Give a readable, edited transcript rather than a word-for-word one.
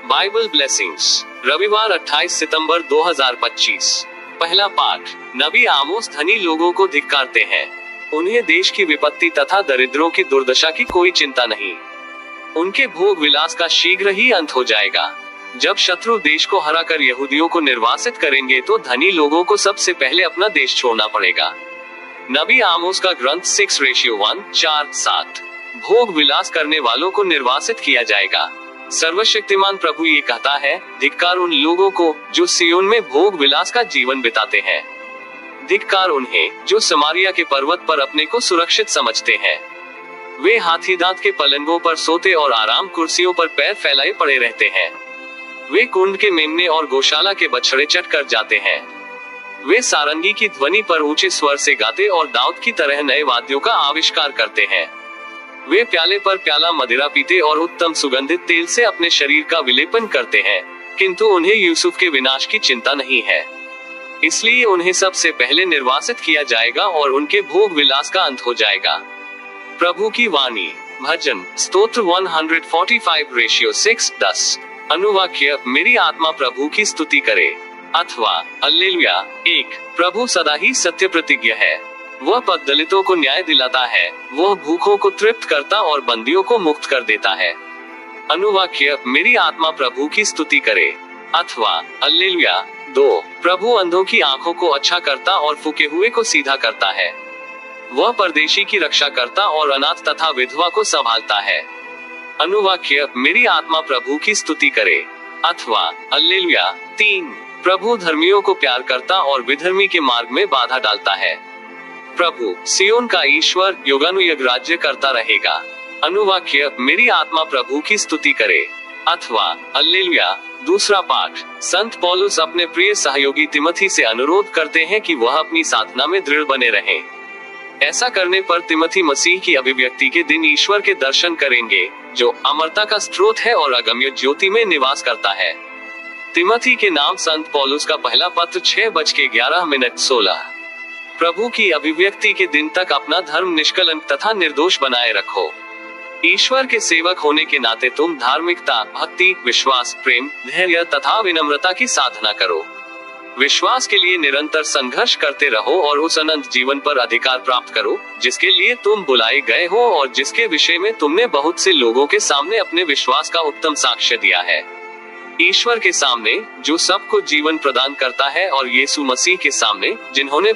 Bible blessings, रविवार 28 सितंबर 2025। पहला पाठ। नबी आमोस धनी लोगों को धिक्कारते हैं। उन्हें देश की विपत्ति तथा दरिद्रों की दुर्दशा की कोई चिंता नहीं। उनके भोग विलास का शीघ्र ही अंत हो जाएगा। जब शत्रु देश को हराकर यहूदियों को निर्वासित करेंगे तो धनी लोगों को सबसे पहले अपना देश छोड़ना पड़ेगा। नबी आमोस का ग्रंथ 6:1-4-7। भोग विलास करने वालों को निर्वासित किया जाएगा। सर्वशक्तिमान प्रभु ये कहता है, धिक्कार उन लोगों को जो सियोन में भोग विलास का जीवन बिताते हैं। धिक्कार उन्हें जो समारिया के पर्वत पर अपने को सुरक्षित समझते हैं। वे हाथी दांत के पलंगों पर सोते और आराम कुर्सियों पर पैर फैलाए पड़े रहते हैं। वे कुंड के मेमने और गौशाला के बछड़े चट कर जाते हैं। वे सारंगी की ध्वनि पर ऊंचे स्वर से गाते और दाऊद की तरह नए वाद्यों का आविष्कार करते हैं। वे प्याले पर प्याला मदिरा पीते और उत्तम सुगंधित तेल से अपने शरीर का विलेपन करते हैं, किंतु उन्हें यूसुफ के विनाश की चिंता नहीं है। इसलिए उन्हें सबसे पहले निर्वासित किया जाएगा और उनके भोग विलास का अंत हो जाएगा। प्रभु की वाणी। भजन स्तोत्र 145:6-10। अनुवाक्य, मेरी आत्मा प्रभु की स्तुति करे, अथवा हल्लेलुया। 1। प्रभु सदा ही सत्य प्रतिज्ञ है। वह पग दलितों को न्याय दिलाता है, वह भूखों को तृप्त करता और बंदियों को मुक्त कर देता है। अनुवाक्य, मेरी आत्मा प्रभु की स्तुति करे, अथवा हल्लेलुया। 2। प्रभु अंधों की आंखों को अच्छा करता और फूके हुए को सीधा करता है। वह परदेशी की रक्षा करता और अनाथ तथा विधवा को संभालता है। अनुवाक्य, मेरी आत्मा प्रभु की स्तुति करे, अथवा हल्लेलुया। 3। प्रभु धर्मियों को प्यार करता और विधर्मी के मार्ग में बाधा डालता है। प्रभु सियोन का ईश्वर युगानुयुग राज्य करता रहेगा। अनुवाक्य, मेरी आत्मा प्रभु की स्तुति करे, अथवा हल्लेलुया। दूसरा पाठ। संत पौलुस अपने प्रिय सहयोगी तिमोथी से अनुरोध करते हैं कि वह अपनी साधना में दृढ़ बने रहें। ऐसा करने पर तिमोथी मसीह की अभिव्यक्ति के दिन ईश्वर के दर्शन करेंगे, जो अमरता का स्रोत है और अगम्य ज्योति में निवास करता है। तिमोथी के नाम संत पौलुस का पहला पत्र 6:11-16। प्रभु की अभिव्यक्ति के दिन तक अपना धर्म निष्कलंक तथा निर्दोष बनाए रखो। ईश्वर के सेवक होने के नाते तुम धार्मिकता, भक्ति, विश्वास, प्रेम, धैर्य तथा विनम्रता की साधना करो। विश्वास के लिए निरंतर संघर्ष करते रहो और उस अनंत जीवन पर अधिकार प्राप्त करो, जिसके लिए तुम बुलाए गए हो और जिसके विषय में तुमने बहुत से लोगों के सामने अपने विश्वास का उत्तम साक्ष्य दिया है। ईश्वर के सामने, जो सबको जीवन प्रदान करता है, और यीशु मसीह के सामने, जिन्होंने